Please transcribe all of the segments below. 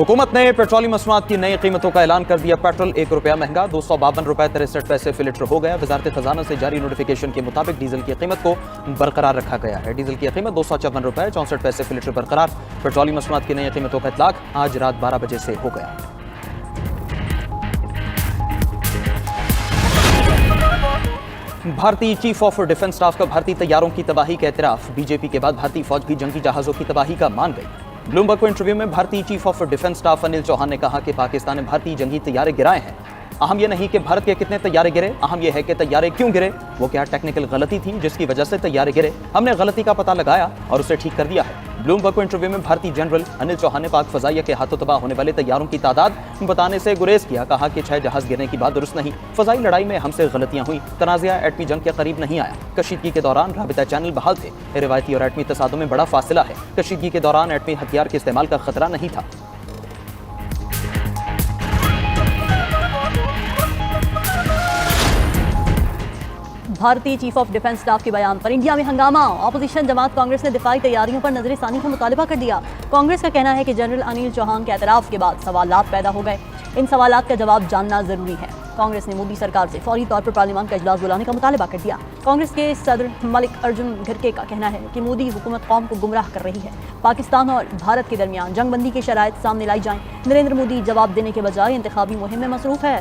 हुकूमत ने पेट्रोलियम मसनूआत की नई कीमतों का ऐलान कर दिया। पेट्रोल ₹1 महंगा, 252 रुपए 63 फी लीटर हो गया। वजारत खजाना से जारी नोटिफिकेशन के मुताबिक डीजल की कीमत को बरकरार रखा गया है। डीजल की कीमत 254 रुपए 64 फी लीटर बरकरार। पेट्रोलियम मसनूआत की नई कीमतों का इतलाक आज रात 12 बजे से हो गया। भारतीय चीफ ऑफ डिफेंस स्टाफ का भारतीय तैयारों की तबाही का एतराफ। बीजेपी के बाद भारतीय फौज भी जंगी जहाजों की तबाही का मान गई। ब्लूमबर्ग को इंटरव्यू में भारतीय chief of defence staff Anil Chauhan ने कहा कि पाकिस्तान ने भारतीय जंगी तैयारे गिराए हैं। अहम यह नहीं कि भारत के कितने तैयारे गिरे, अहम यह है कि तैयारे क्यों गिरे। वो क्या टेक्निकल गलती थी जिसकी वजह से तैयारे गिरे? हमने गलती का पता लगाया और उसे ठीक कर दिया है। ब्लूमबर्ग को इंटरव्यू में भारतीय जनरल अनिल चौहान ने पाक फजाइया के हाथों तबाह होने वाले तैयारों की तादाद बताने से गुरेज किया। कहा कि 6 जहाज गिरने की बात दुरुस्त नहीं। फजाई लड़ाई में हमसे गलतियां हुई। तनाज़ा एटमी जंग के करीब नहीं आया। कशीदगी के दौरान राबिता चैनल बहाल थे। रिवायती और एटमी तसादुम में बड़ा फासला है। कशीदगी के दौरान एटमी हथियार के इस्तेमाल का खतरा नहीं था। भारतीय चीफ ऑफ डिफेंस स्टाफ के बयान पर इंडिया में हंगामा। ऑपोजिशन जमात कांग्रेस ने दिफाई तैयारियों पर नजरसानी का मुतालबा कर दिया। कांग्रेस का कहना है कि जनरल अनिल चौहान के एतराफ के बाद सवालात पैदा हो गए। इन सवालात का जवाब जानना जरूरी है। कांग्रेस ने मोदी सरकार से फौरी तौर पर पार्लियामान का इजलास बुलाने का मुतालबा कर दिया। कांग्रेस के सदर मलिक अर्जुन खड़गे का कहना है कि मोदी हुकूमत कौम को गुमराह कर रही है। पाकिस्तान और भारत के दरमियान जंगबंदी की शराइत सामने लाई जाएं। नरेंद्र मोदी जवाब देने के बजाय इंतखाबी मुहिम में मसरूफ है।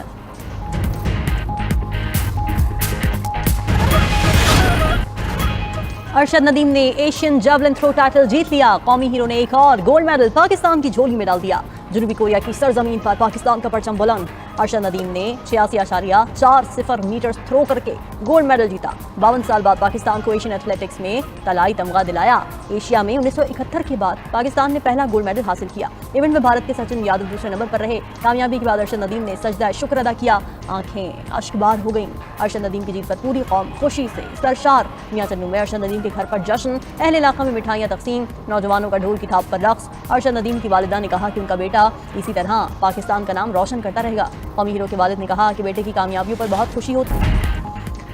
अरशद नदीम ने एशियन जेवलिन थ्रो टाइटल जीत लिया। कौमी हीरो ने एक और गोल्ड मेडल पाकिस्तान की झोली में डाल दिया। जनूबी कोरिया की सरजमीन पर पाकिस्तान का परचम बुलंद। अरशद नदीम ने 86.40 मीटर थ्रो करके गोल्ड मेडल जीता। 52 साल बाद पाकिस्तान को एशियन एथलेटिक्स में तलाई तमगा दिलाया। एशिया में 1971 के बाद पाकिस्तान ने पहला गोल्ड मेडल हासिल किया। इवेंट में भारत के सचिन यादव दूसरे नंबर पर रहे। कामयाबी के बाद अरशद नदीम ने सजदा शुक्र अदा किया। आंखें अश्कबार हो गईं। अरशद नदीम की जीत पर पूरी कौम खुशी से सरशार। मियां चन्नू में अरशद नदीम के घर पर जश्न, अहले इलाका में मिठाइयां तकसीम, नौजवानों का ढोल की थाप पर रक्स। अरशद नदीम की वालिदा ने कहा कि उनका बेटा इसी तरह पाकिस्तान का नाम रोशन करता रहेगा। कौमी हीरो के वालिद ने कहा कि बेटे की कामयाबियों पर बहुत खुशी होती है।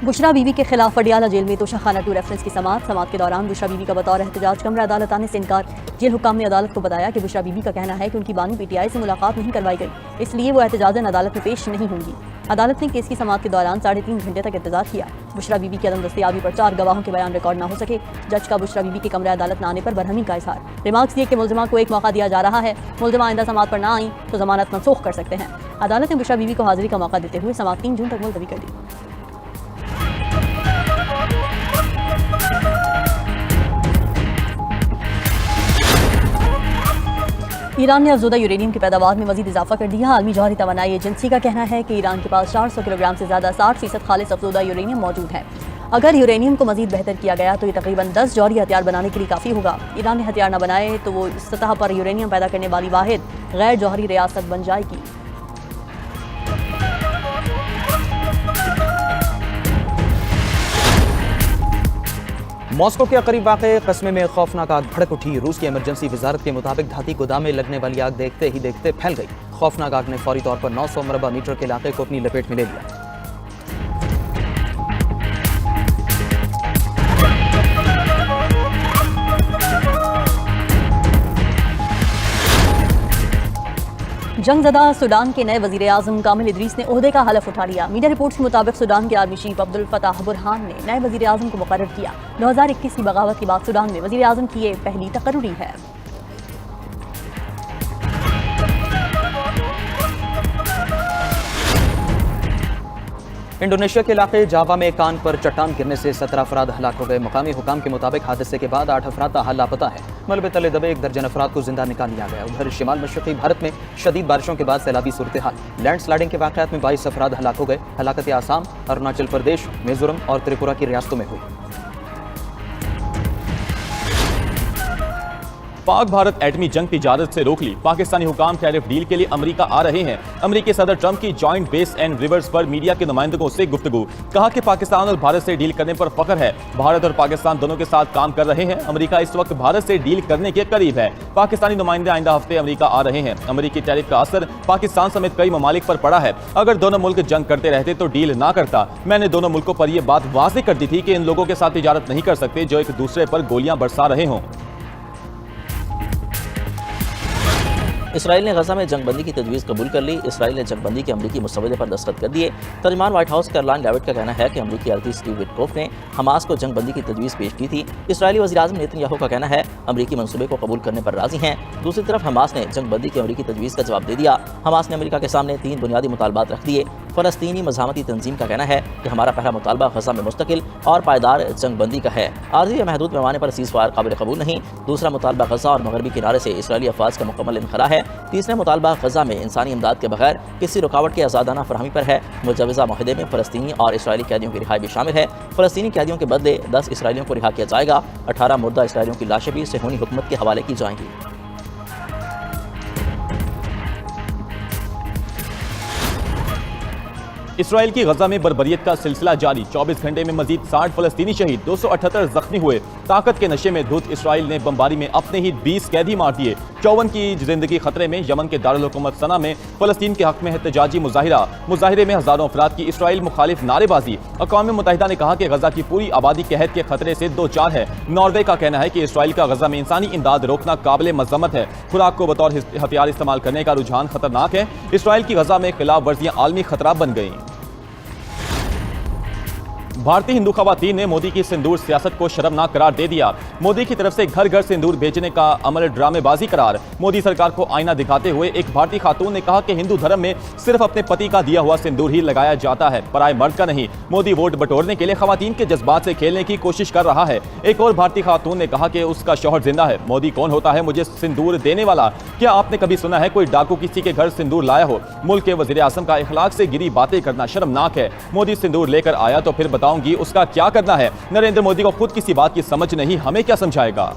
बुशरा बीवी के खिलाफ पटियाला जेल में तोशाखाना 2 रेफरेंस की समाअत के दौरान बुशरा बीवी का बतौर एहतजाज कमरा अदालत आने से इनकार। जेल हुक्काम ने अदालत को बताया कि बुशरा बीवी का कहना है कि उनकी बानी पीटीआई से मुलाकात नहीं करवाई गई, इसलिए वो एहतजाजन अदालत में पेश नहीं होंगी। अदालत ने केस की समाअत के दौरान 3.5 घंटे तक इंतजार किया। बुशरा बीवी की अदम दस्तयाबी पर 4 गवाहों के बयान रिकॉर्ड न हो सके। जज का बुशरा बीवी के कमरे अदालत न आने पर बरहमी का इजहार। रिमार्क्स दिए कि मुलजिमा को एक मौका दिया जा रहा है। मुलजिमा आइंदा समाअत पर ना आई तो जमानत मनसूख कर सकते हैं। अदालत ने बुशरा बीवी को हाजिरी का मौका देते हुए समाअत 3 जून तक मुलतवी कर दी। ईरान ने अफज़ोदा यूरेनियम की पैदावार में मजीद इजाफा कर दिया। आलमी जौहरी तवानाई एजेंसी का कहना है कि ईरान के पास 400 किलोग्राम से ज़्यादा 60% खालिस अफज़ोदा यूरेनियम मौजूद है। अगर यूरेनियम को मजीद बेहतर किया गया तो ये तकरीबन 10 जौहरी हथियार बनाने के लिए काफ़ी होगा। ईरान ने हथियार न बनाए तो वो इस सतह पर यूरेनियम पैदा करने वाली वाहिद गैर जौहरी रियासत बन जाएगी। मॉस्को के करीब वाक़े कस्मे में खौफनाक आग भड़क उठी। रूस की इमरजेंसी वजारत के मुताबिक धाती गोदाम में लगने वाली आग देखते ही देखते फैल गई। खौफनाक आग ने फौरी तौर पर 900 मरबा मीटर के इलाके को अपनी लपेट में ले लिया। जंगज़दा सूडान के नए वज़ीर आज़म कामिल इदरीस ने ओहदे का हलफ उठा लिया। मीडिया रिपोर्ट्स के मुताबिक सूडान के army chief Abdul Fattah Burhan ने नए वज़ीर आज़म को मुकर्रर किया। 2021 की बगावत के बाद सूडान में वज़ीर आज़म की ये पहली तकर्रुरी है। इंडोनेशिया के इलाके जावा में कान पर चट्टान गिरने से 17 अफराद हलाक हो गए। मकामी हुकाम के मुताबिक हादसे के बाद 8 अफराद ताहाल लापता है। मलबे तले दबे 1 दर्जन अफराद को जिंदा निकाल लिया गया। उधर शिमाल मशरक़ी भारत में शदीद बारिशों के बाद सैलाबी सूरत हाल। लैंड स्लाइडिंग के वाक़यात में 22 अफराद हलाक हो गए। हलाकतें आसाम, अरुणाचल प्रदेश, मिजोरम और त्रिपुरा की रियासतों में हुई। पाक भारत एटमी जंग की इजाजत से रोक ली। पाकिस्तानी हुकाम टैरिफ डील के लिए अमेरिका आ रहे हैं। अमेरिकी सदर ट्रंप की जॉइंट बेस एंड रिवर्स पर मीडिया के नुमाइंदों से गुफ्तगू। कहा कि पाकिस्तान और भारत से डील करने पर फख्र है। भारत और पाकिस्तान दोनों के साथ काम कर रहे हैं। अमेरिका इस वक्त भारत से डील करने के करीब है। पाकिस्तानी नुमाइंदे आइंदा हफ्ते अमेरिका आ रहे हैं। अमेरिकी टैरिफ का असर पाकिस्तान समेत कई ममालिक पर पड़ा है। अगर दोनों मुल्क जंग करते रहते तो डील ना करता। मैंने दोनों मुल्कों पर यह बात वाज़ेह कर दी थी कि इन लोगों के साथ तिजारत नहीं कर सकते जो एक दूसरे पर गोलियां बरसा रहे हों। इसराइल ने गजा में जंगबंदी की तजवीज़ कबूल कर ली। इसराइल ने जंगबंदी के अमरीकी मुसवदे पर दस्तखत कर दिए। तर्जुमान व्हाइट हाउस कैरोलाइन लेविट का कहना है कि अमरीकी एलची स्टीव विटकोफ ने हमास को जंगबंदी की तजवीज़ पेश की थी। इसराइली वज़ीर-ए-आज़म नेतन्याहू का कहना है अमरीकी मंसूबे को कबूल करने पर राजी हैं। दूसरी तरफ हमास ने जंगबंदी की अमरीकी तजवीज़ का जवाब दे दिया। हमास ने अमरीका के सामने 3 बुनियादी मुतालबात रख दिए। फ़लस्तीनी मज़ामती तंजीम का कहना है कि हमारा पहला मुतालबा गजा में मुस्तकिल और पायदार जंगबंदी का है। आर्जी या महदूद पैमाने पर सीज़फायर काबिल कबूल नहीं। दूसरा मुतालबा गजा और मगरबी किनारे से इसराइली अफवाज का मुकम्मल इनखला है। तीसरा मुतालबा गजा में इंसानी इमदाद के बगैर किसी रुकावट के आज़ादाना फरहमी पर है। मुजवज़ा माहदे में फ़लस्तीनी और इसराइली कैदियों की रिहाई भी शामिल है। फ़लस्तीनी कैदियों के बदले 10 इसराइलियों को रिहा किया जाएगा। 18 मुर्दा इसराइलियों की लाशें भी सेहूनी हुकूमत के हवाले की जाएंगी। इसराइल की गजा में बर्बरियत का सिलसिला जारी। 24 घंटे में मजीद 60 फलस्तीनी शहीद, 278 जख्मी हुए। ताकत के नशे में धुत इसराइल ने बमबारी में अपने ही 20 कैदी मार दिए। 54 की जिंदगी खतरे में। यमन के दारुल हुकूमत सना में फलस्तीन के हक में एहतजाजी मुजाहिरे में हजारों अफराद की इसराइल मुखालिफ नारेबाजी। अक़वाम मुत्तहिदा ने कहा कि गजा की पूरी आबादी कहत के खतरे से दो चार है। नॉर्वे का कहना है कि इसराइल का गजा में इंसानी इमदाद रोकना काबिल मज़म्मत है। खुराक को बतौर हथियार इस्तेमाल करने का रुझान खतरनाक है। इसराइल की गजा में खिलाफ वर्जियां आलमी खतरा बन गई। भारतीय हिंदू खवातीन ने मोदी की सिंदूर सियासत को शर्मनाक करार दे दिया। मोदी की तरफ से घर घर सिंदूर भेजने का अमल ड्रामेबाजी करार। मोदी सरकार को आईना दिखाते हुए एक भारतीय खातून ने कहा कि हिंदू धर्म में सिर्फ अपने पति का दिया हुआ सिंदूर ही लगाया जाता है, पराए मर्द का नहीं। मोदी वोट बटोरने के लिए खवातीन के जज्बात से खेलने की कोशिश कर रहा है। एक और भारतीय खातून ने कहा कि उसका शौहर जिंदा है। मोदी कौन होता है मुझे सिंदूर देने वाला? क्या आपने कभी सुना है कोई डाकू किसी के घर सिंदूर लाया हो? मुल्क के वज़ीर-ए-आज़म का इखलाक से गिरी बातें करना शर्मनाक है। मोदी सिंदूर लेकर आया तो फिर बताऊंगी उसका क्या करना है। नरेंद्र मोदी को खुद किसी बात की समझ नहीं, हमें क्या समझाएगा।